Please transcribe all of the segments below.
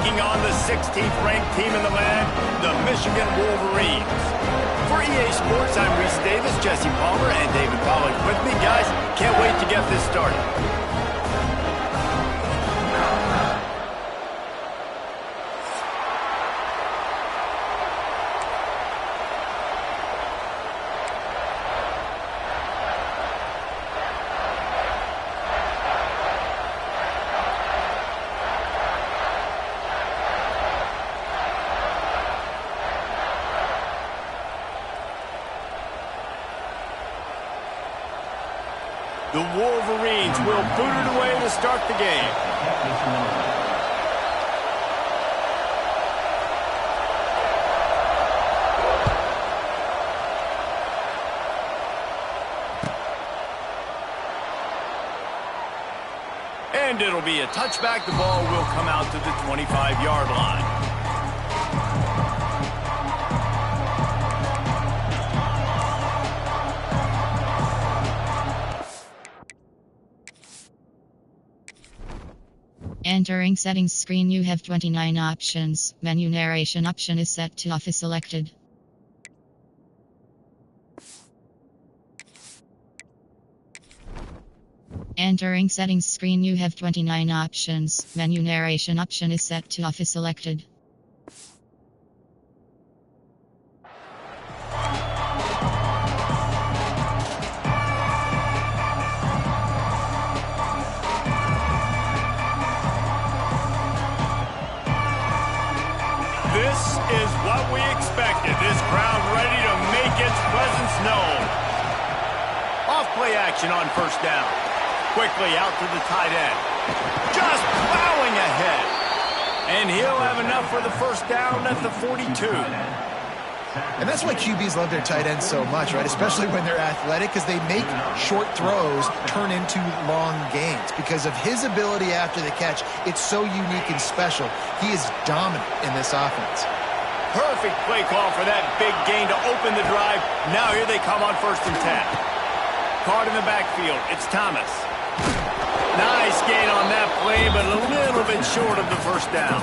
taking on the 16th ranked team in the land, the Michigan Wolverines. For EA Sports, I'm Reese Davis, Jesse Palmer, and David Pollack with me. Guys, can't wait to get this started. The Wolverines will boot it away to start the game. And it'll be a touchback. The ball will come out to the 25-yard line. Entering settings screen, you have 29 options. Menu narration option is set to off is selected. Entering settings screen, you have 29 options. Menu narration option is set to off is selected. This is what we expected. This crowd ready to make its presence known. Off play action on first down. Quickly out to the tight end. Just plowing ahead. And he'll have enough for the first down at the 42. And that's why QBs love their tight ends so much, right? Especially when they're athletic, because they make short throws turn into long gains. Because of his ability after the catch, it's so unique and special. He is dominant in this offense. Perfect play call for that big gain to open the drive. Now here they come on 1st and 10. Card in the backfield. It's Thomas. Nice gain on that play, but a little bit short of the first down.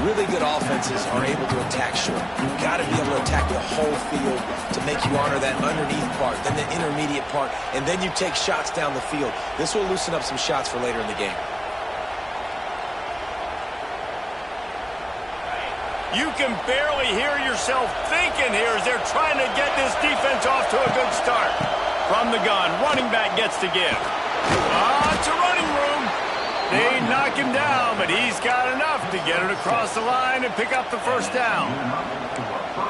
Really good offenses are able to attack short. You've got to be able to attack the whole field to make you honor that underneath part, then the intermediate part, and then you take shots down the field. This will loosen up some shots for later in the game. You can barely hear yourself thinking here as they're trying to get this defense off to a good start. From the gun, running back gets to give. It's a running room. They knock him down, but he's got enough to get it across the line and pick up the first down.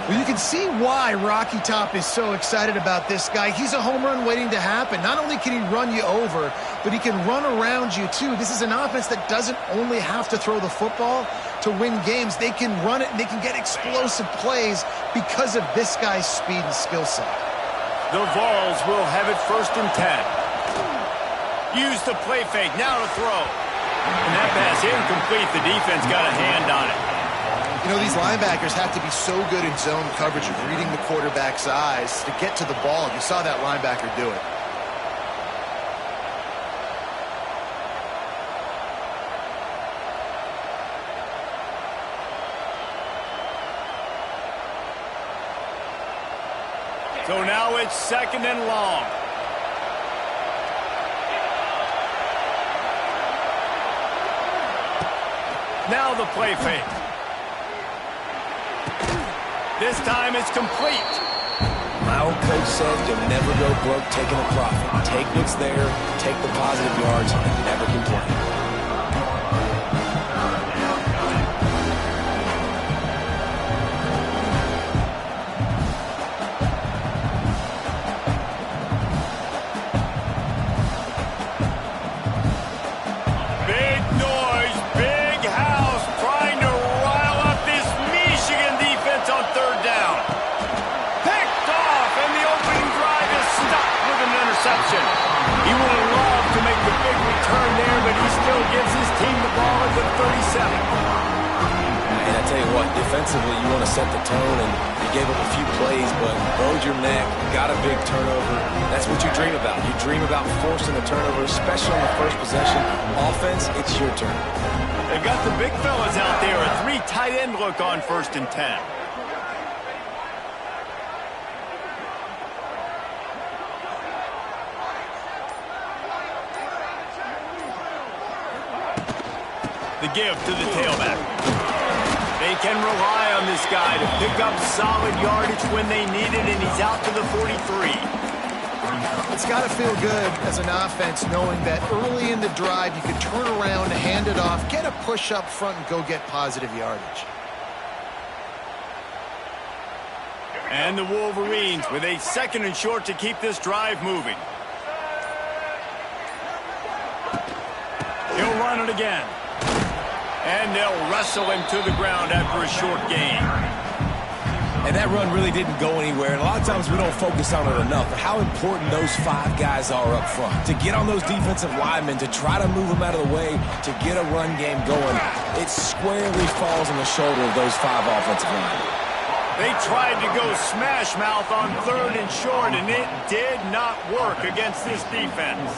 Well, you can see why Rocky Top is so excited about this guy. He's a home run waiting to happen. Not only can he run you over, but he can run around you too. This is an offense that doesn't only have to throw the football to win games. They can run it and they can get explosive plays because of this guy's speed and skill set. The Vols will have it 1st and 10. Use the play fake, now to throw. And that pass incomplete. The defense got a hand on it. You know, these linebackers have to be so good in zone coverage of reading the quarterback's eyes to get to the ball. You saw that linebacker do it. So now it's 2nd and long. Now the play fake. This time it's complete. My old coach says you'll never go broke taking a profit. Take what's there, take the positive yards, and never complain. He would have loved to make the big return there, but he still gives his team the ball at the 37. And I tell you what, defensively, you want to set the tone, and you gave up a few plays, but bowed your neck, got a big turnover. That's what you dream about. You dream about forcing a turnover, especially on the first possession. Offense, it's your turn. They've got the big fellas out there. A 3 tight end look on 1st and 10. The give to the tailback. They can rely on this guy to pick up solid yardage when they need it, and he's out to the 43. It's got to feel good as an offense knowing that early in the drive you can turn around, hand it off, get a push up front, and go get positive yardage. And the Wolverines with a 2nd and short to keep this drive moving. He'll run it again. And they'll wrestle him to the ground after a short gain. And that run really didn't go anywhere. And a lot of times we don't focus on it enough. But how important those 5 guys are up front. To get on those defensive linemen, to try to move them out of the way, to get a run game going. It squarely falls on the shoulder of those 5 offensive linemen. They tried to go smash mouth on 3rd and short, and it did not work against this defense.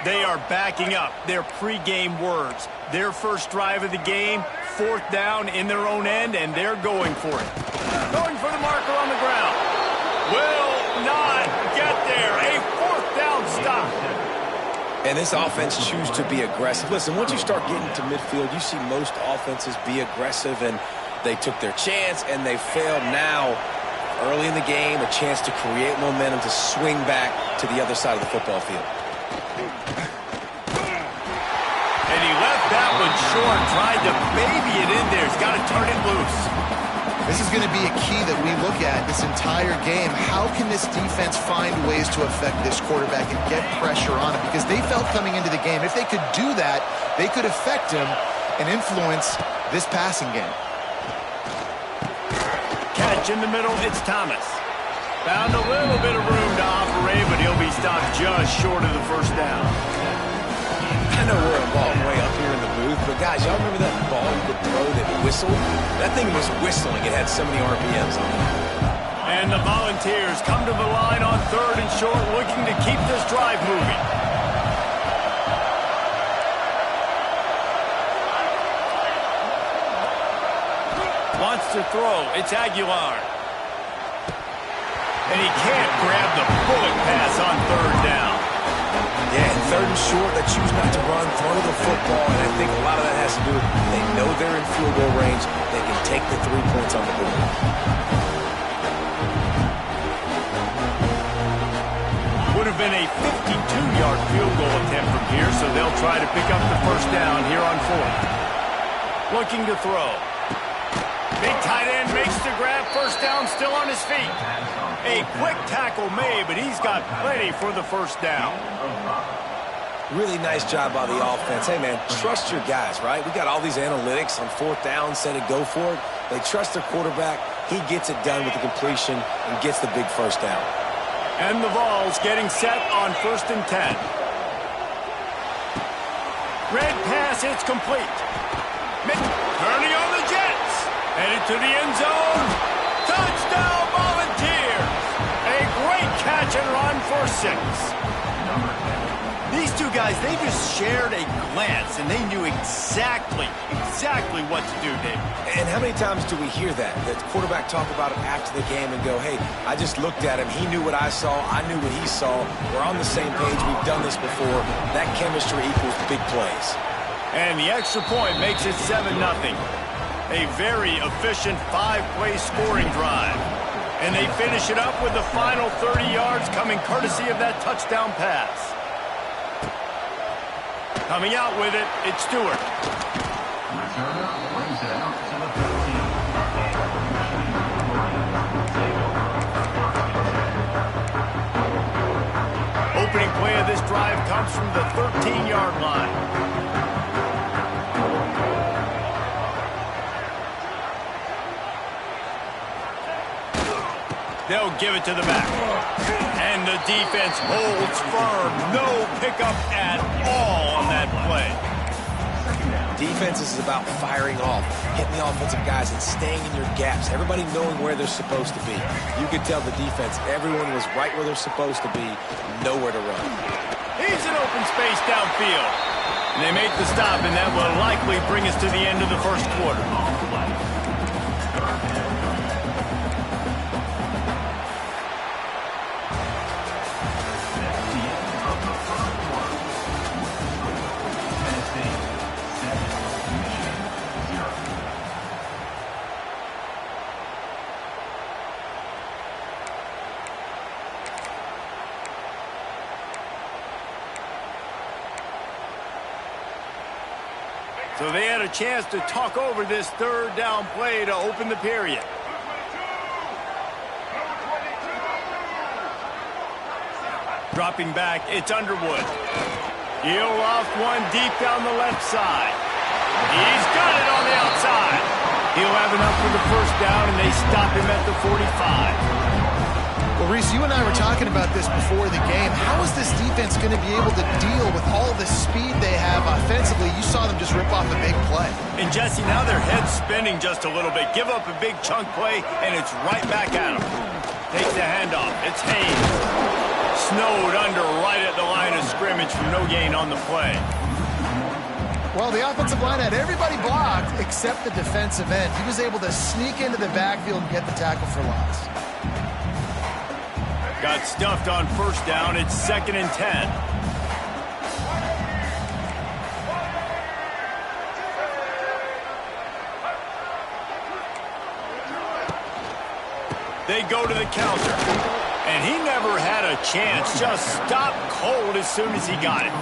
They are backing up their pregame words. Their first drive of the game, 4th down in their own end, and they're going for it. Going for the marker on the ground. Will not get there. A 4th down stop. And this offense chooses to be aggressive. Listen, once you start getting to midfield, you see most offenses be aggressive, and they took their chance, and they failed now. Early in the game, a chance to create momentum to swing back to the other side of the football field. And he left that one short, tried to baby it in there. He's got to turn it loose. This is going to be a key that we look at this entire game. How can this defense find ways to affect this quarterback and get pressure on him? Because they felt coming into the game, if they could do that, they could affect him and influence this passing game. Catch in the middle, it's Thomas. Found a little bit of room to operate, but he'll be stopped just short of the 1st down. I know we're a long way up here in the booth, but guys, y'all remember that ball you could throw that whistled? That thing was whistling. It had so many RPMs on it. And the Volunteers come to the line on 3rd and short, looking to keep this drive moving. Wants to throw. It's Aguilar. And he can't grab the bullet pass on 3rd down. Yeah, 3rd and short, they choose not to run, throw the football, and I think a lot of that has to do with they know they're in field goal range. They can take the 3 points on the board. Would have been a 52-yard field goal attempt from here, so they'll try to pick up the 1st down here on 4th. Looking to throw. Big tight end makes the grab, 1st down, still on his feet. A quick tackle made, but he's got plenty for the 1st down. Really nice job by the offense. Hey, man, trust your guys, right? We got all these analytics on 4th down, said it, go for it. They trust their quarterback. He gets it done with the completion and gets the big 1st down. And the Vols getting set on 1st and 10. Red pass, it's complete. Turning on the Jets. Headed to the end zone. Touchdown, Volunteers. A great catch and run for 6. These 2 guys, they just shared a glance, and they knew exactly what to do, Dave. And how many times do we hear that? The quarterback talk about it after the game and go, hey, I just looked at him. He knew what I saw. I knew what he saw. We're on the same page. We've done this before. That chemistry equals big plays. And the extra point makes it 7-0. A very efficient 5-play scoring drive. And they finish it up with the final 30 yards coming courtesy of that touchdown pass. Coming out with it, it's Stewart. Opening play of this drive comes from the 13-yard line. They'll give it to the back. And the defense holds firm. No pickup at all Defense is about firing off, hitting the offensive guys and staying in your gaps. Everybody knowing where they're supposed to be. You could tell the defense, everyone was right where they're supposed to be, nowhere to run. He's in open space downfield. And they make the stop, and that will likely bring us to the end of the first quarter. So they had a chance to talk over this third down play to open the period. Dropping back, it's Underwood. He'll loft one deep down the left side. He's got it on the outside. He'll have enough for the first down, and they stop him at the 45. Well, Reese, you and I were talking about this before the game. How is this defense going to be able to deal with all the speed they have offensively? You saw them just rip off a big play. And, Jesse, now their head's spinning just a little bit. Give up a big chunk play, and it's right back at them. Takes the handoff. It's Haynes. Snowed under right at the line of scrimmage for no gain on the play. Well, the offensive line had everybody blocked except the defensive end. He was able to sneak into the backfield and get the tackle for loss. Got stuffed on first down. It's 2nd and 10. They go to the counter. And he never had a chance. Just stopped cold as soon as he got it.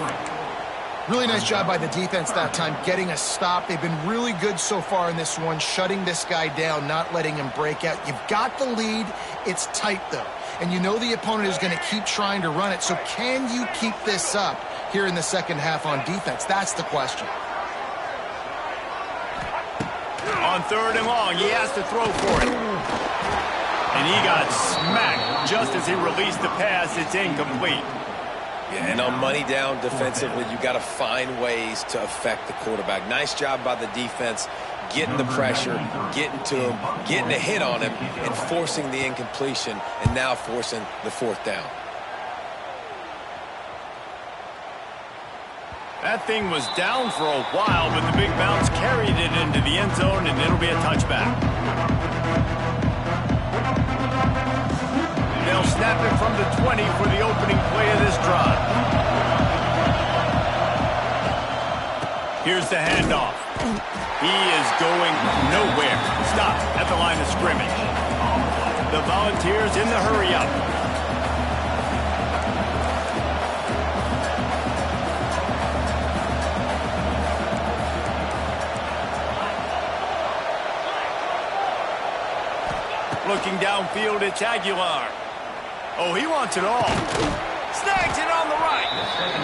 Really nice job by the defense that time, getting a stop. They've been really good so far in this one, shutting this guy down, not letting him break out. You've got the lead. It's tight, though. And you know the opponent is going to keep trying to run it. So can you keep this up here in the second half on defense? That's the question. On 3rd and long, he has to throw for it. And he got smacked just as he released the pass. It's incomplete. Yeah, and on money down defensively, you got to find ways to affect the quarterback. Nice job by the defense, getting the pressure, getting to him, getting a hit on him, and forcing the incompletion, and now forcing the 4th down. That thing was down for a while, but the big bounce carried it into the end zone, and it'll be a touchback. They'll snap it from the 20 for the opening play of this drive. Here's the handoff. He is going nowhere. Stop at the line of scrimmage. The Volunteers in the hurry-up. Looking downfield, it's Aguilar. Oh, he wants it all. Snags it on the right.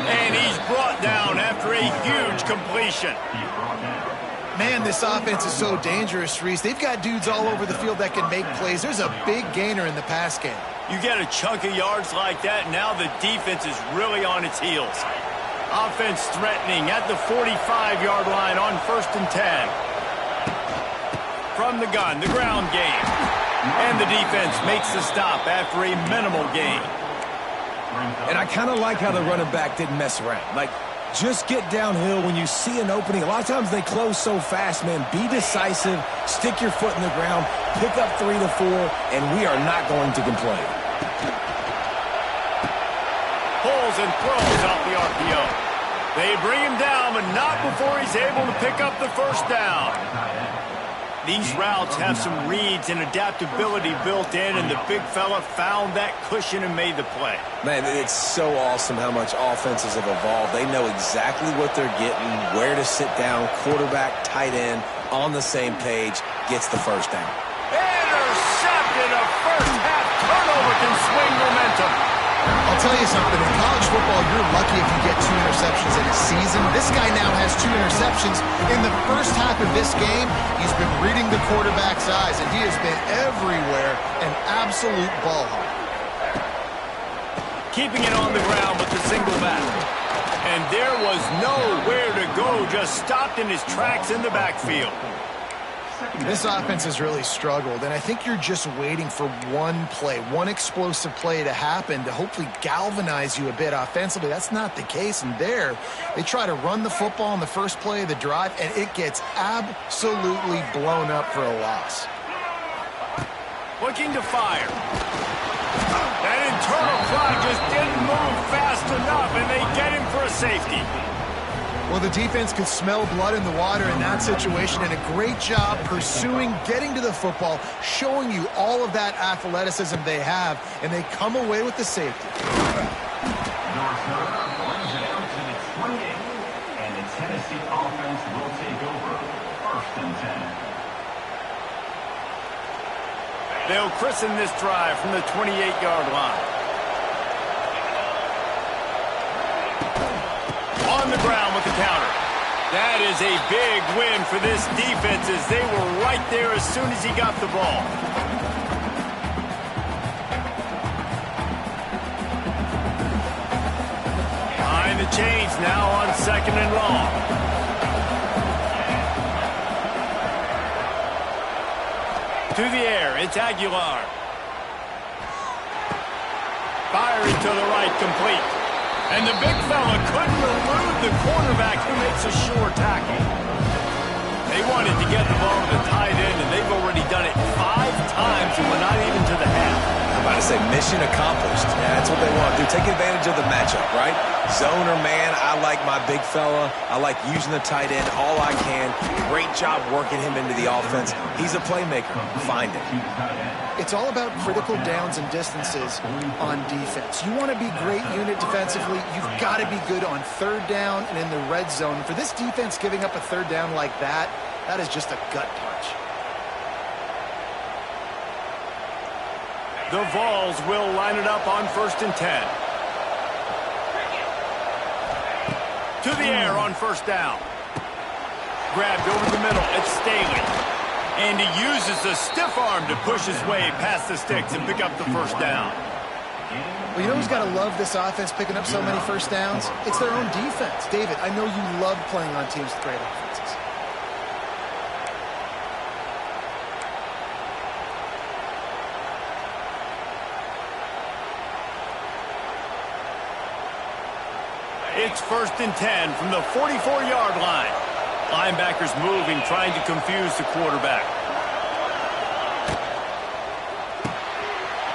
And he's brought down after a huge completion. Man, this offense is so dangerous, Reese. They've got dudes all over the field that can make plays. There's a big gainer in the pass game. You get a chunk of yards like that, now the defense is really on its heels. Offense threatening at the 45-yard line on 1st and 10. From the gun, the ground game. And the defense makes the stop after a minimal gain. And I kind of like how the running back didn't mess around. Like, just get downhill when you see an opening. A lot of times they close so fast, man. Be decisive, stick your foot in the ground, pick up 3 to 4, and we are not going to complain. Pulls and throws off the RPO. They bring him down, but not before he's able to pick up the first down. These routes have some reads and adaptability built in, and the big fella found that cushion and made the play. Man, it's so awesome how much offenses have evolved. They know exactly what they're getting, where to sit down, quarterback, tight end, on the same page, gets the first down. Intercepted. A first-half turnover can swing momentum. I'll tell you something, in college football, you're lucky if you get 2 interceptions in a season. This guy now has 2 interceptions. In the first half of this game, he's been reading the quarterback's eyes, and he has been everywhere, an absolute ball hawk. Keeping it on the ground with the single back. And there was nowhere to go just stopped in his tracks in the backfield. This offense has really struggled, and I think you're just waiting for one play, one explosive play to happen to hopefully galvanize you a bit offensively. That's not the case, and there, they try to run the football on the first play of the drive, and it gets absolutely blown up for a loss. Looking to fire. That internal clock just didn't move fast enough, and they get him for a safety. Well, the defense could smell blood in the water in that situation, and a great job pursuing, getting to the football, showing you all of that athleticism they have, and they come away with the safety. And the Tennessee offense will take over 1st and 10. They'll christen this drive from the 28-yard line. On the ground with the counter. That is a big win for this defense as they were right there as soon as he got the ball. Behind the chains now on 2nd and long. To the air, it's Aguilar. Firing to the right, complete. And the big fella couldn't elude the cornerback who makes a sure tackle. They wanted to get the ball to the tight end, and they've already done it 5 times, and we're not even to the half. I'm about to say mission accomplished. Yeah, that's what they want to do. Take advantage of the matchup, right? Zone or man, I like my big fella. I like using the tight end all I can. Great job working him into the offense. He's a playmaker. Find it. It's all about critical downs and distances on defense. You want to be great unit defensively, you've got to be good on 3rd down and in the red zone. For this defense giving up a 3rd down like that, that is just a gut punch. The Vols will line it up on 1st and 10. To the air on 1st down. Grabbed over the middle, it's Staley. And he uses the stiff arm to push his way past the sticks and pick up the 1st down. Well, you know who's got to love this offense picking up so many 1st downs? It's their own defense. David, I know you love playing on teams with great offenses. It's 1st and 10 from the 44-yard line. Linebackers moving, trying to confuse the quarterback.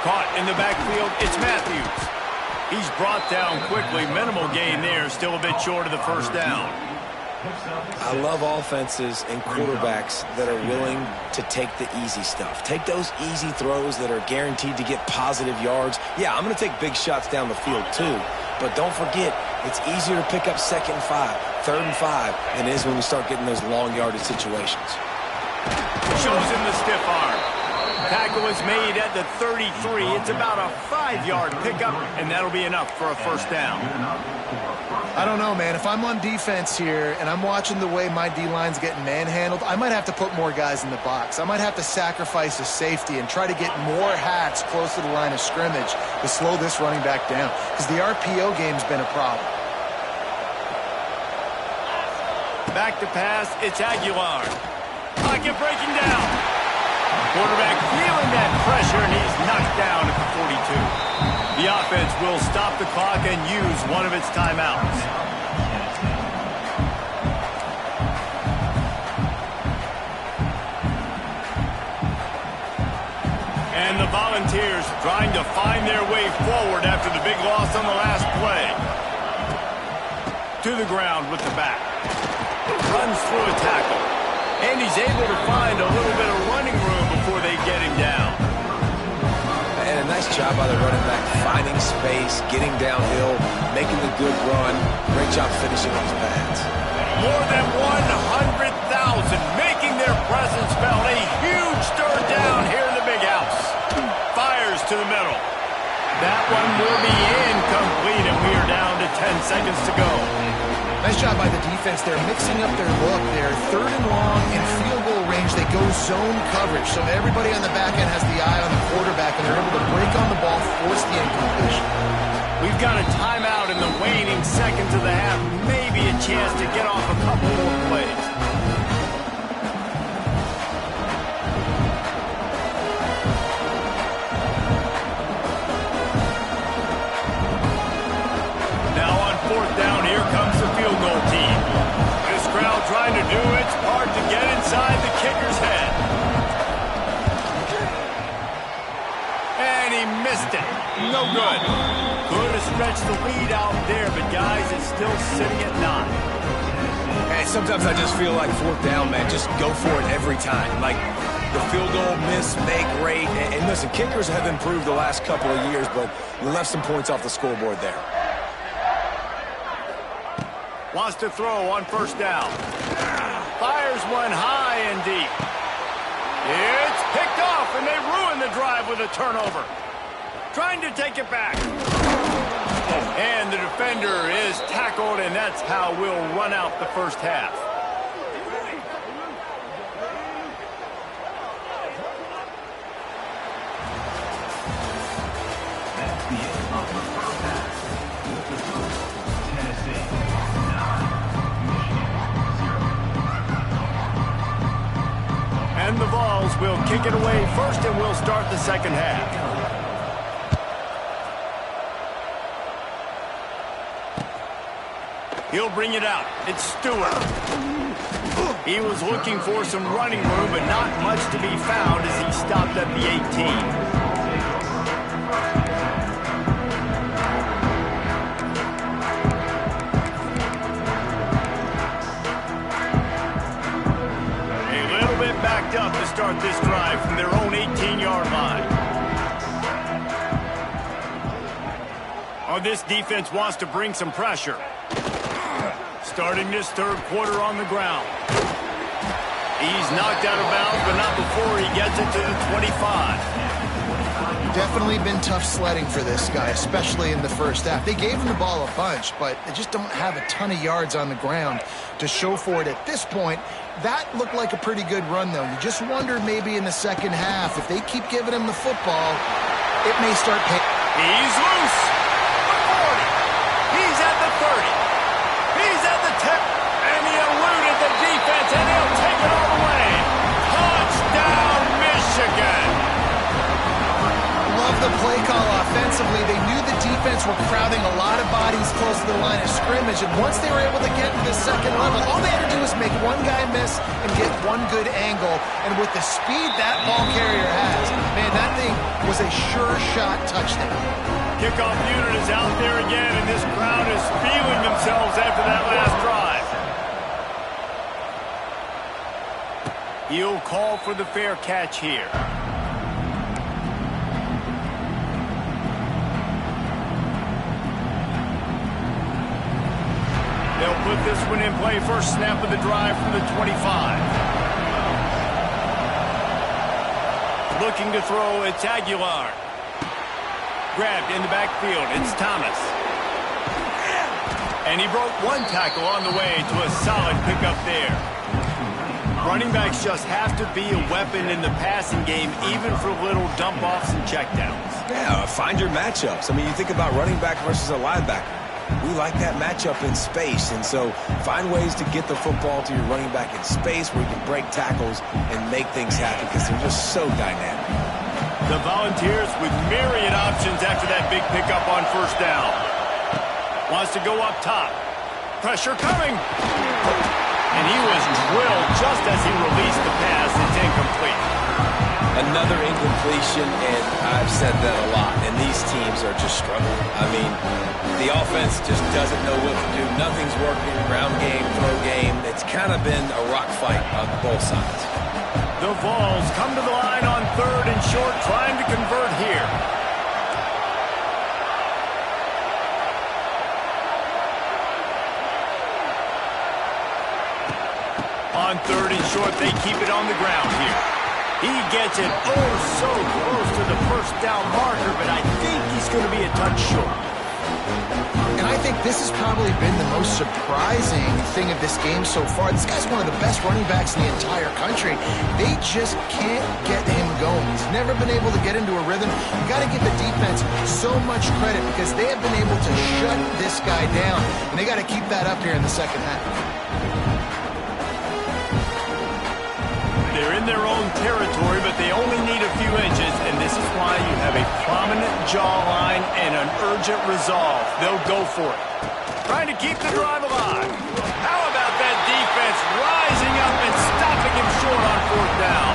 Caught in the backfield, it's Matthews. He's brought down quickly. Minimal gain there, still a bit short of the 1st down. I love offenses and quarterbacks that are willing to take the easy stuff. Take those easy throws that are guaranteed to get positive yards. Yeah, I'm going to take big shots down the field too. But don't forget, it's easier to pick up 2nd and 5, 3rd and 5 than it is when we start getting those long yardage situations. Shows him the stiff arm. Tackle is made at the 33. It's about a 5-yard pickup, and that'll be enough for a 1st down. I don't know, man. If I'm on defense here and I'm watching the way my D-line's getting manhandled, I might have to put more guys in the box. I might have to sacrifice a safety and try to get more hats close to the line of scrimmage to slow this running back down, because the RPO game's been a problem. Back to pass, it's Aguilar. Pocket breaking down. Quarterback feeling that pressure, and he's knocked down at the 42. The offense will stop the clock and use one of its timeouts. And the Volunteers trying to find their way forward after the big loss on the last play. To the ground with the back. Runs through a tackle. And he's able to find a little bit of running room before they get him down. And a nice job by the running back, finding space, getting downhill, making the good run. Great job finishing on his pads. More than 100,000 making their presence felt. A huge third down here in the big house. Fires to the middle. That one will be incomplete, and we are down to 10 seconds to go. Nice job by the defense. They're mixing up their look. They're 3rd and long in field goal range. They go zone coverage, so everybody on the back end has the eye on the quarterback, and they're able to break on the ball, force the incompletion. We've got a timeout in the waning seconds of the half. Maybe maybe a chance to get off a couple more plays. Now on 4th down, here comes the field goal team. This crowd trying to do its part to get inside the kicker's head. And he missed it. No good. Could have stretched the lead out there, but guys, it's still sitting at 9. Hey, sometimes I just feel like 4th down, man. Just go for it every time. Like the field goal, miss, make, rate. And listen, kickers have improved the last couple of years, but you left some points off the scoreboard there. Wants to throw on 1st down. Fires one high and deep. It's picked off, and they ruin the drive with a turnover. Trying to take it back. And the defender is tackled, and that's how we'll run out the first half. That's the end of the first half. With the score, Tennessee 9, Michigan 0. And the Vols will kick it away first, and we'll start the second half. He'll bring it out. It's Stewart. He was looking for some running room, but not much to be found as he stopped at the 18. Backed up to start this drive from their own 18-yard line. Oh, this defense wants to bring some pressure. Starting this 3rd quarter on the ground. He's knocked out of bounds, but not before he gets it to the 25. Definitely been tough sledding for this guy, especially in the first half. They gave him the ball a bunch, but they just don't have a ton of yards on the ground to show for it at this point. That looked like a pretty good run, though. You just wonder maybe in the second half, if they keep giving him the football, it may start paying. He's loose. The 40. He's at the 30. He's at the 10. And he eluded the defense, and he'll take it all the way. Touchdown, Michigan. Love the play call offensively. They knew the defense were crowding a lot of bodies close to the line of scrimmage, and once they were able to get to the second level, all they had to do was make one guy miss and get one good angle. And with the speed that ball carrier has, man, that thing was a sure shot touchdown. Kickoff unit is out there again, and this crowd is feeling themselves after that last drive. He'll call for the fair catch here. They'll put this one in play. First snap of the drive from the 25. Looking to throw, it's Aguilar. Grabbed in the backfield, it's Thomas. And he broke one tackle on the way to a solid pickup there. Running backs just have to be a weapon in the passing game, even for little dump-offs and checkdowns. Yeah, find your matchups. I mean, you think about running back versus a linebacker. We like that matchup in space, and so find ways to get the football to your running back in space where you can break tackles and make things happen because they're just so dynamic. The Volunteers with myriad options after that big pickup on 1st down. Wants to go up top. Pressure coming. And he was drilled just as he released the pass. It's incomplete. Another incompletion, and I've said that a lot, and these teams are just struggling. I mean, the offense just doesn't know what to do. Nothing's working. Ground game, throw game. It's kind of been a rock fight on both sides. The Vols come to the line on 3rd and short, trying to convert here. On 3rd and short, they keep it on the ground here. He gets it so close to the 1st down marker, but I think he's going to be a touch short. And I think this has probably been the most surprising thing of this game so far. This guy's one of the best running backs in the entire country. They just can't get him going. He's never been able to get into a rhythm. You got to give the defense so much credit because they have been able to shut this guy down, and they got to keep that up here in the second half. They're in their own territory, but they only need a few inches, and this is why you have a prominent jawline and an urgent resolve. They'll go for it. Trying to keep the drive alive. How about that defense rising up and stopping him short on fourth down?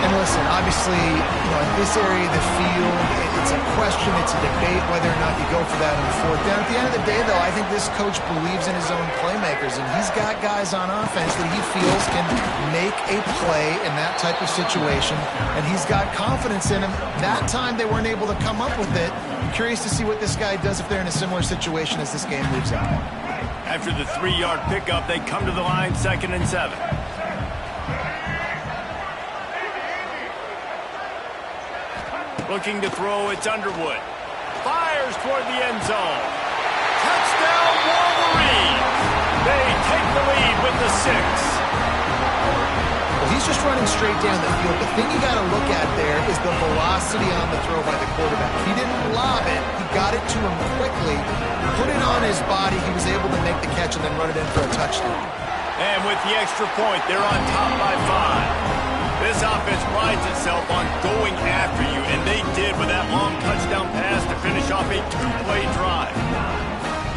And listen, obviously, in this area of the field, it's a question, it's a debate whether or not you go for that on fourth down. At the end of the day, though, I think this coach believes in his own playmakers, and he's got guys on offense that he feels can make a play in that type of situation, and he's got confidence in him. That time they weren't able to come up with it. I'm curious to see what this guy does if they're in a similar situation as this game moves on. After the 3-yard pickup, they come to the line, 2nd and 7. Looking to throw, it's Underwood. Fires toward the end zone. Touchdown, Wolverines! They take the lead with the 6. Well, he's just running straight down the field. The thing you got to look at there is the velocity on the throw by the quarterback. He didn't lob it. He got it to him quickly, put it on his body. He was able to make the catch and then run it in for a touchdown. And with the extra point, they're on top by 5. This offense prides itself on going after you, and they did with that long touchdown pass to finish off a 2-play drive.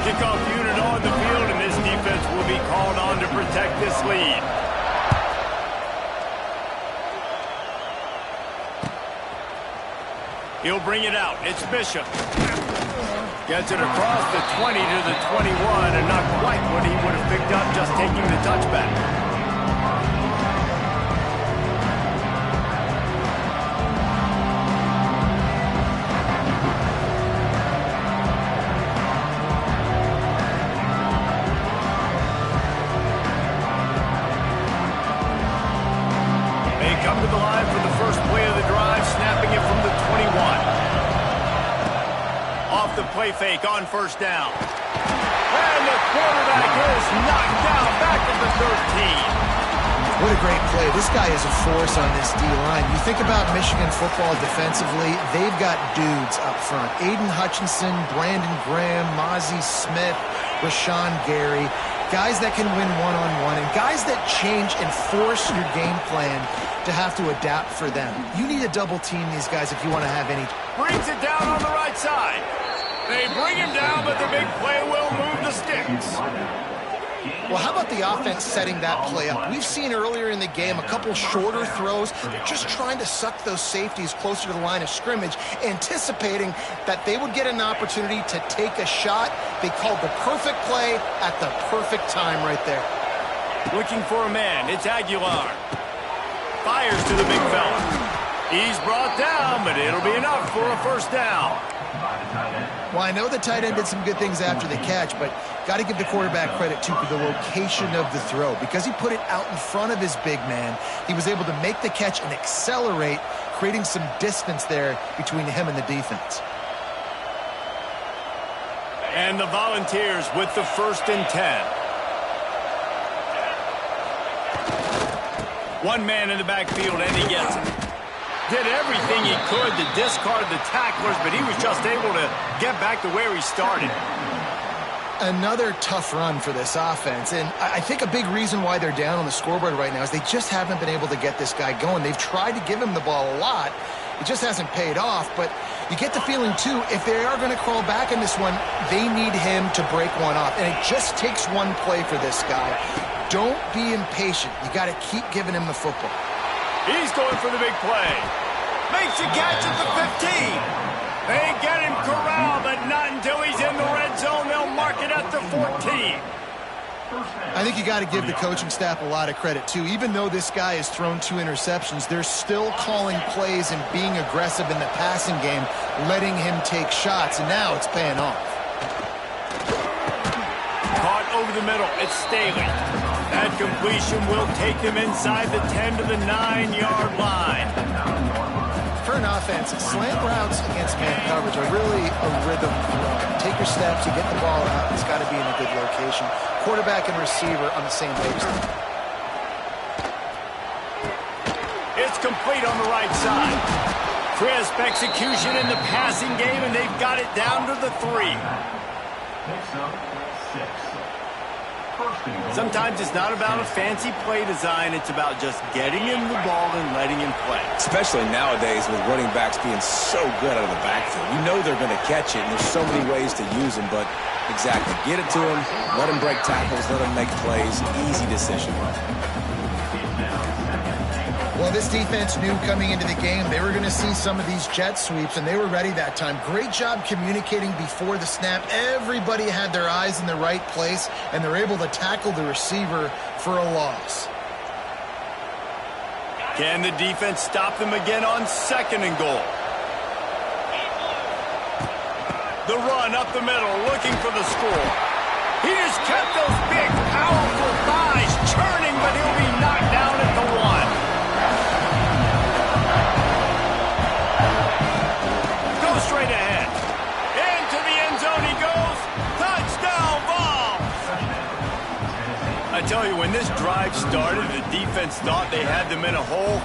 Kickoff unit on the field, and this defense will be called on to protect this lead. He'll bring it out. It's Bishop. Gets it across the 20 to the 21, and not quite what he would have picked up just taking the touchback. Come to the line for the first play of the drive, snapping it from the 21. Off the play fake on first down. And the quarterback is knocked down back at the 13. What a great play. This guy is a force on this D-line. You think about Michigan football defensively, they've got dudes up front. Aiden Hutchinson, Brandon Graham, Mozzie Smith, Rashawn Gary. Guys that can win one-on-one and guys that change and force your game plan to have to adapt for them. You need to double team these guys if you want to have any. Brings it down on the right side. They bring him down, but the big play will move the sticks. Well, how about the offense setting that play up? We've seen earlier in the game a couple shorter throws. They're just trying to suck those safeties closer to the line of scrimmage, anticipating that they would get an opportunity to take a shot. They called the perfect play at the perfect time right there. Looking for a man. It's Aguilar. Fires to the big fella. He's brought down, but it'll be enough for a first down. Well, I know the tight end did some good things after the catch, but got to give the quarterback credit, too, for the location of the throw. Because he put it out in front of his big man, he was able to make the catch and accelerate, creating some distance there between him and the defense. And the Volunteers with the 1st and 10. One man in the backfield, and he gets it. Did everything he could to discard the tacklers, but he was just able to get back to where he started. Another tough run for this offense, and I think a big reason why they're down on the scoreboard right now is they just haven't been able to get this guy going. They've tried to give him the ball a lot. It just hasn't paid off, but you get the feeling, too, if they are going to crawl back in this one, they need him to break one off, and it just takes one play for this guy. Don't be impatient. You got to keep giving him the football. He's going for the big play. Makes a catch at the 15. They get him corralled, but not until he's in the red zone. They'll mark it at the 14. I think you got to give the coaching staff a lot of credit, too. Even though this guy has thrown 2 interceptions, they're still calling plays and being aggressive in the passing game, letting him take shots, and now it's paying off. Caught over the middle. It's Staley. That completion will take them inside the 10 to the 9-yard line. current offense, slant routes against man coverage are really a rhythm throw. Take your steps, you get the ball out, it's got to be in a good location. Quarterback and receiver on the same page. It's complete on the right side. Crisp execution in the passing game, and they've got it down to the 3. Next up, 6. First and goal. Sometimes it's not about a fancy play design. It's about just getting him the ball and letting him play. Especially nowadays with running backs being so good out of the backfield. You know they're going to catch it, and there's so many ways to use them, but exactly. Get it to him, let him break tackles, let him make plays. Easy decision. Well, this defense knew coming into the game they were going to see some of these jet sweeps, and they were ready that time. Great job communicating before the snap. Everybody had their eyes in the right place, and they're able to tackle the receiver for a loss. Can the defense stop them again on 2nd and goal? The run up the middle, looking for the score. He just kept those big, powerful thighs churning, but he'll be knocked down at the 1. Straight ahead. Into the end zone he goes. Touchdown ball. I tell you, when this drive started, the defense thought they had them in a hole.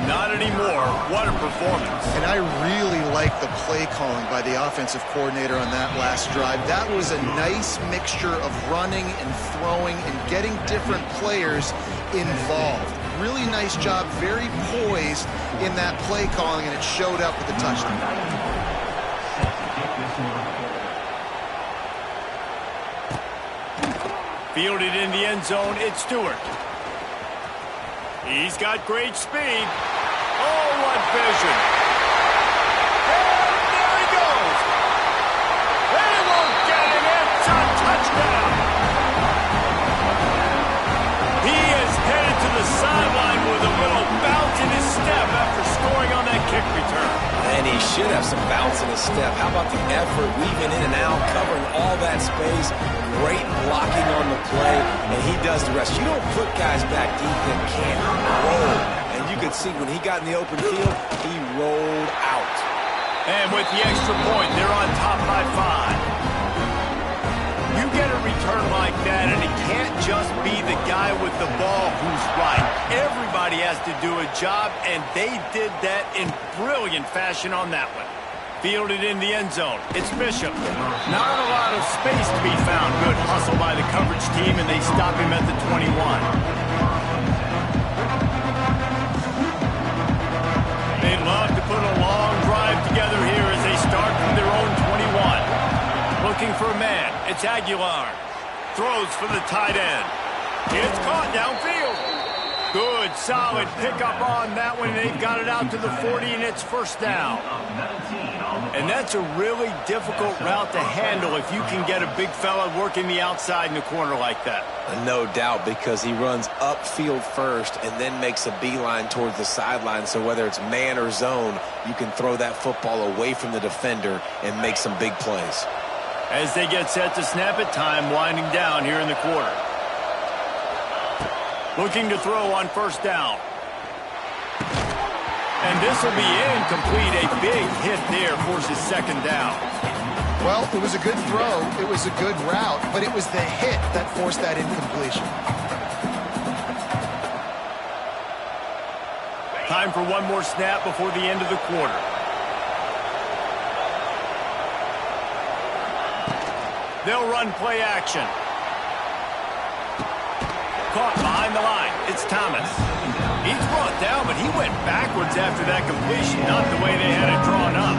Not anymore. What a performance. And I really like the play calling by the offensive coordinator on that last drive. That was a nice mixture of running and throwing and getting different players involved. Really nice job, very poised in that play calling, and it showed up with the touchdown. Fielded in the end zone, it's Stewart. He's got great speed. Oh, what vision. And there he goes. They won't get him. It's a touchdown. He is headed to the sideline with a little bounce in his step after scoring on that kick return. And he should have some bounce in his step. How about the effort, weaving in and out, covering all that space. Great blocking on the play, and he does the rest. You don't put guys back deep that can't roll. And you could see when he got in the open field, he rolled out. And with the extra point, they're on top by 5. You get a return like that, and it can't just be the guy with the ball who's right. Everybody has to do a job, and they did that in brilliant fashion on that one. Fielded in the end zone. It's Bishop. Not a lot of space to be found. Good hustle by the coverage team, and they stop him at the 21. They'd love to put a long drive together here as they start from their own 21. Looking for a man. It's Aguilar. Throws for the tight end. It's caught downfield. Good, solid pickup on that one. They've got it out to the 40, and it's first down. And that's a really difficult route to handle if you can get a big fella working the outside in the corner like that. No doubt, because he runs upfield first and then makes a beeline towards the sideline. So whether it's man or zone, you can throw that football away from the defender and make some big plays. As they get set to snap it, time winding down here in the quarter. Looking to throw on first down. And this will be incomplete. A big hit there forces second down. Well, it was a good throw. It was a good route, but it was the hit that forced that incompletion. Time for one more snap before the end of the quarter. They'll run play action. Caught behind the line. It's Thomas. He's brought down, but he went backwards after that completion, not the way they had it drawn up.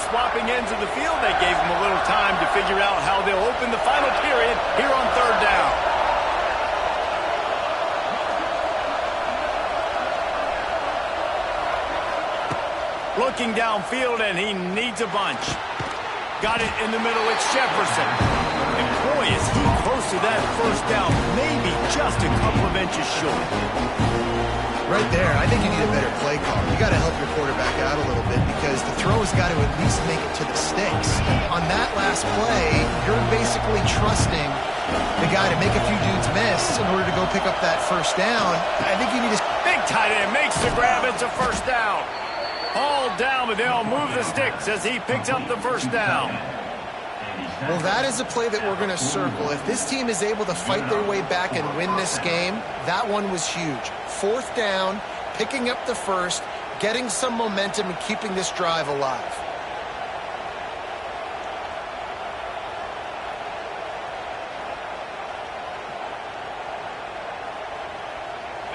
Swapping ends of the field, they gave them a little time to figure out how they'll open the final period here on third down. Looking downfield, and he needs a bunch. Got it in the middle, it's Jefferson. And boy, is he close to that first down, maybe just a couple of inches short. Right there, I think you need a better play call. You got to help your quarterback out a little bit because the throw has got to at least make it to the sticks. On that last play, you're basically trusting the guy to make a few dudes miss in order to go pick up that first down. I think you need to... Big tight end makes the grab. It's a first down. All down, but they'll move the sticks as he picks up the first down. Well, that is a play that we're going to circle. If this team is able to fight their way back and win this game, that one was huge. Fourth down, picking up the first, getting some momentum and keeping this drive alive.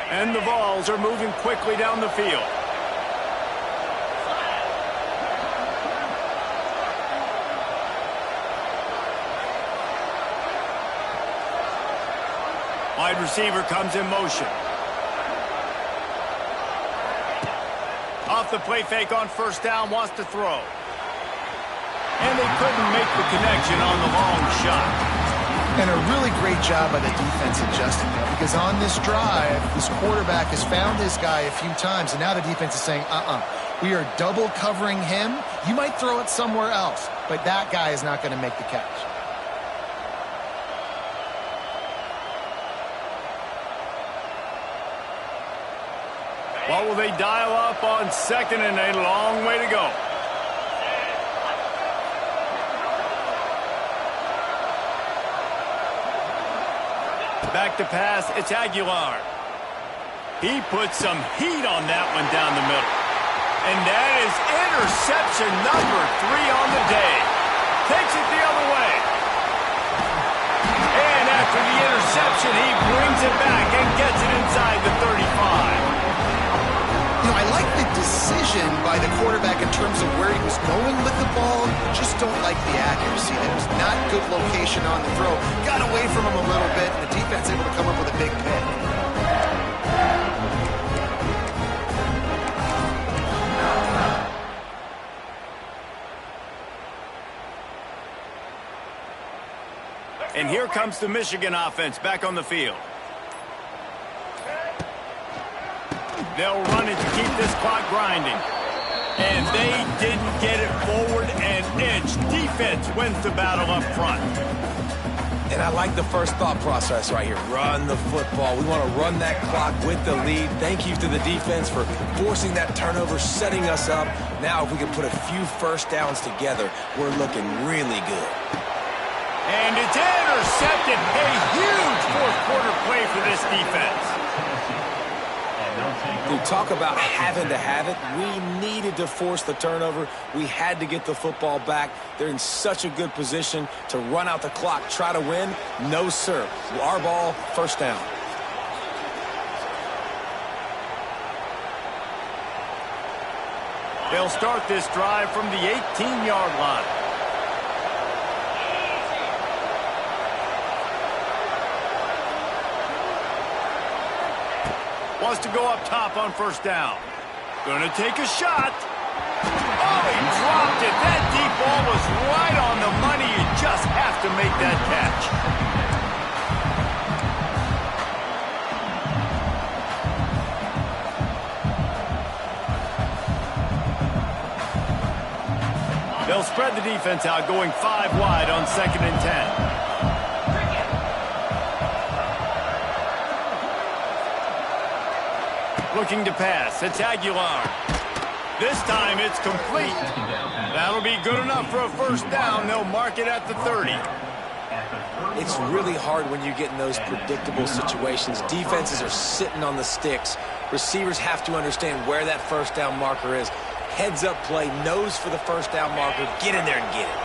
And the Vols are moving quickly down the field. Wide receiver comes in motion. Off the play fake on first down, wants to throw. And they couldn't make the connection on the long shot. And a really great job by the defense adjusting that, because on this drive, this quarterback has found his guy a few times, and now the defense is saying, we are double covering him. You might throw it somewhere else, but that guy is not going to make the catch. What will they dial up on second and a long way to go? Back to pass, it's Aguilar. He puts some heat on that one down the middle. And that is interception number 3 on the day. Takes it the other way. And after the interception, he brings it back and gets it inside the 35. You know, I like the decision by the quarterback in terms of where he was going with the ball. Just don't like the accuracy. There was not good location on the throw. Got away from him a little bit, and the defense able to come up with a big pick. And here comes the Michigan offense back on the field. They'll run it to keep this clock grinding. And they didn't get it forward an inch. Defense wins the battle up front. And I like the first thought process right here. Run the football. We want to run that clock with the lead. Thank you to the defense for forcing that turnover, setting us up. Now if we can put a few first downs together, we're looking really good. And it's intercepted. A huge fourth quarter play for this defense. We talk about having to have it. We needed to force the turnover. We had to get the football back. They're in such a good position to run out the clock, try to win. No, sir. Our ball, first down. They'll start this drive from the 18-yard line. Wants to go up top on first down. Gonna take a shot. Oh, he dropped it. That deep ball was right on the money. You just have to make that catch. They'll spread the defense out, going 5 wide on 2nd and 10. Looking to pass. It's Aguilar. This time it's complete. That'll be good enough for a first down. They'll mark it at the 30. It's really hard when you get in those predictable situations. Defenses are sitting on the sticks. Receivers have to understand where that first down marker is. Heads up play, nose for the first down marker. Get in there and get it.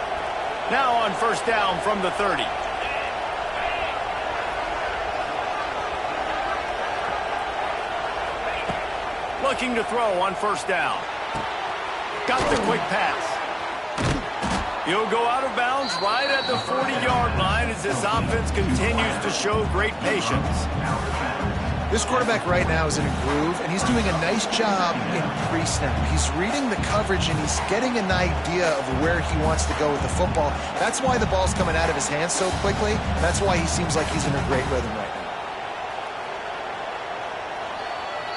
Now on first down from the 30. Looking to throw on first down. Got the quick pass. He'll go out of bounds right at the 40-yard line as this offense continues to show great patience. This quarterback right now is in a groove, and he's doing a nice job in pre-snap. He's reading the coverage, and he's getting an idea of where he wants to go with the football. That's why the ball's coming out of his hands so quickly. That's why he seems like he's in a great rhythm right now.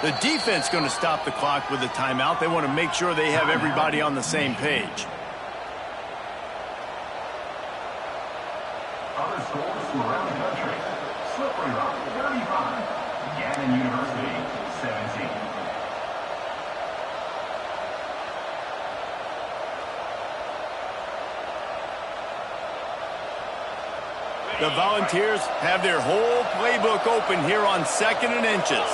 The defense going to stop the clock with a timeout. They want to make sure they have everybody on the same page. Other schools from around the country. Slippery Rock, 35. Gannon University, 17. The Volunteers have their whole playbook open here on 2nd and inches.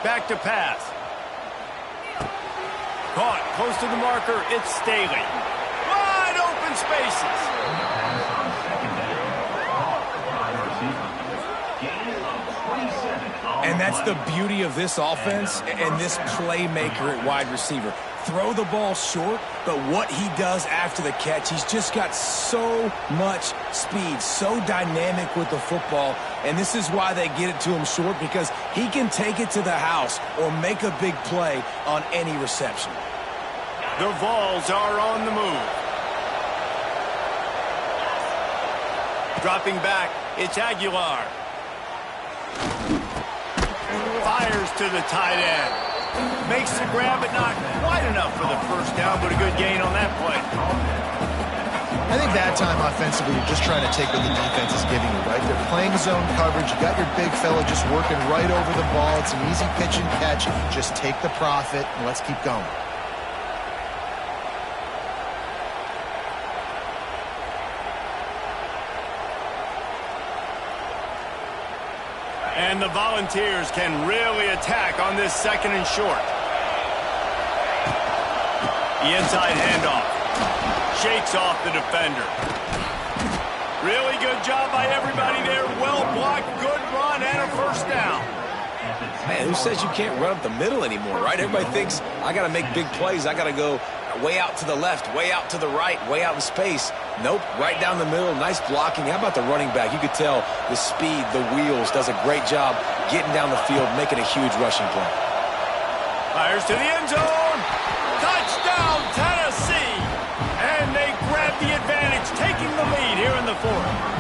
Back to pass. Caught close to the marker. It's Staley. Wide open spaces. Pass on 2nd down. Wide receiver. Gain of 27 on And the that's the play. beauty of this offense and this playmaker at wide receiver. Throw the ball short, but what he does after the catch, he's just got so much speed, so dynamic with the football, and this is why they get it to him short, because he can take it to the house or make a big play on any reception. The Vols are on the move. Dropping back, it's Aguilar. Fires to the tight end. Makes the grab, but not quite enough for the first down, but a good gain on that play. I think that time offensively, you're just trying to take what the defense is giving you, right? They're playing zone coverage. You got your big fella just working right over the ball. It's an easy pitch and catch. Just take the profit, and let's keep going. And the Volunteers can really attack on this 2nd and short. The inside handoff. Shakes off the defender. Really good job by everybody there. Well blocked, good run, and a first down. Man, who says you can't run up the middle anymore, right? Everybody thinks, I got to make big plays. I got to go way out to the left, way out to the right, way out in space. Nope, right down the middle. Nice blocking. How about the running back? You could tell the speed, the wheels, does a great job getting down the field, making a huge rushing play. Fires to the end zone. Touchdown, Tennessee. And they grab the advantage, taking the lead here in the 4th.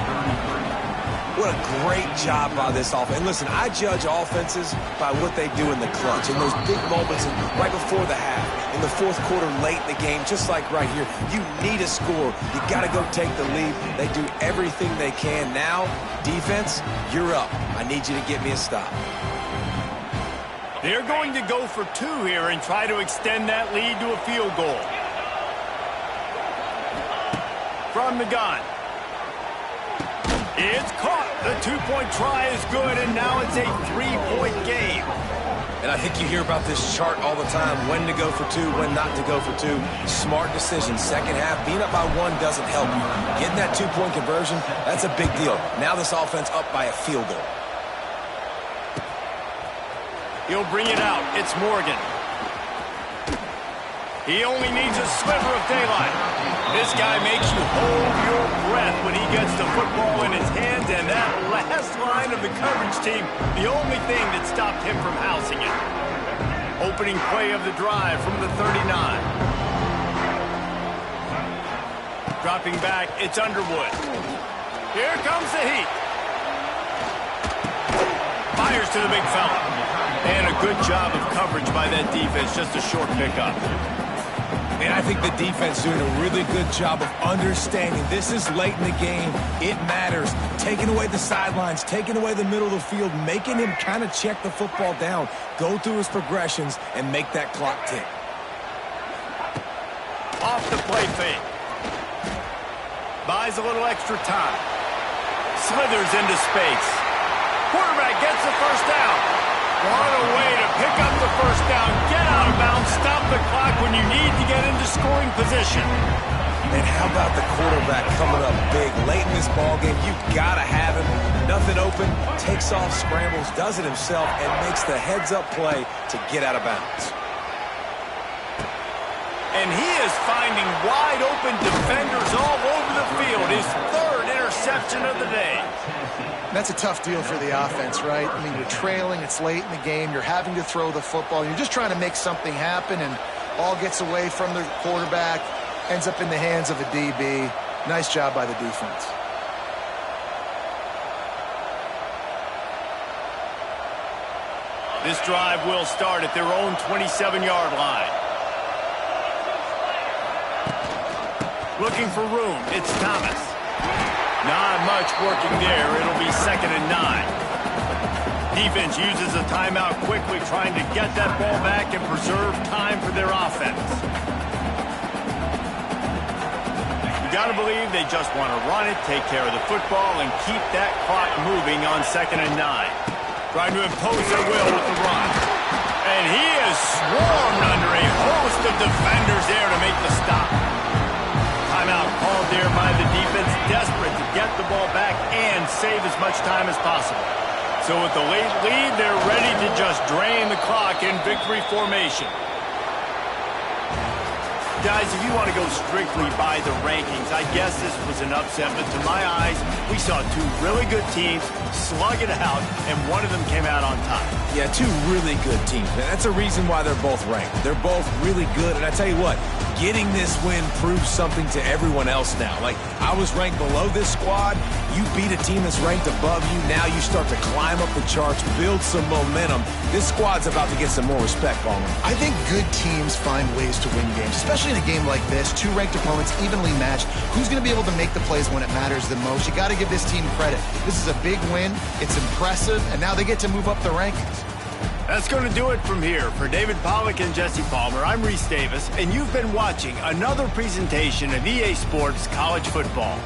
What a great job by this offense. And listen, I judge offenses by what they do in the clutch, in those big moments right before the half, in the 4th quarter, late in the game, just like right here. You need a score. You got to go take the lead. They do everything they can. Now, defense, you're up. I need you to get me a stop. They're going to go for 2 here and try to extend that lead to a field goal. From the gun. It's caught. The 2-point try is good, and now it's a 3-point game. And I think you hear about this chart all the time, when to go for 2, when not to go for 2. Smart decision. Second half, being up by 1 doesn't help you. Getting that 2-point conversion, that's a big deal. Now this offense up by a field goal. He'll bring it out. It's Morgan. He only needs a sliver of daylight. This guy makes you hold your breath when he gets the football in his hands, and that last line of the coverage team, the only thing that stopped him from housing it. Opening play of the drive from the 39. Dropping back, it's Underwood. Here comes the heat. Fires to the big fella. And a good job of coverage by that defense, just a short pickup. And I think the defense doing a really good job of understanding this is late in the game. It matters. Taking away the sidelines, taking away the middle of the field, making him kind of check the football down, go through his progressions, and make that clock tick. Off the play fake. Buys a little extra time. Slithers into space. Quarterback gets the first down. What a way to pick up the first down. Get out of bounds. Stop the clock when you need to get into scoring position. And how about the quarterback coming up big late in this ballgame? You've got to have him. Nothing open. Takes off, scrambles, does it himself, and makes the heads-up play to get out of bounds. And he is is finding wide open defenders all over the field. His third interception of the day. That's a tough deal for the offense, right? I mean, you're trailing, it's late in the game, you're having to throw the football, you're just trying to make something happen, and ball gets away from the quarterback, ends up in the hands of a DB. Nice job by the defense. This drive will start at their own 27-yard line. Looking for room, it's Thomas. Not much working there. It'll be 2nd and 9. Defense uses a timeout quickly, trying to get that ball back and preserve time for their offense. You got to believe they just want to run it, take care of the football, and keep that clock moving on 2nd and 9. Trying to impose their will with the run. And he is swarmed under a host of defenders there to make the stop. Timeout called there by the defense, desperate to get the ball back and save as much time as possible. So with the late lead, they're ready to just drain the clock in victory formation. Guys, if you want to go strictly by the rankings, I guess this was an upset, but to my eyes, we saw two really good teams slug it out, and one of them came out on top. Yeah, two really good teams, man. That's a reason why they're both ranked. They're both really good, and I tell you what, getting this win proves something to everyone else now. Like, I was ranked below this squad. You beat a team that's ranked above you. Now you start to climb up the charts, build some momentum. This squad's about to get some more respect, Ballman. I think good teams find ways to win games, especially in a game like this. Two ranked opponents evenly matched. Who's going to be able to make the plays when it matters the most? You got to give this team credit. This is a big win. It's impressive, and now they get to move up the rankings. That's going to do it from here. For David Pollack and Jesse Palmer, I'm Reese Davis, and you've been watching another presentation of EA Sports College Football.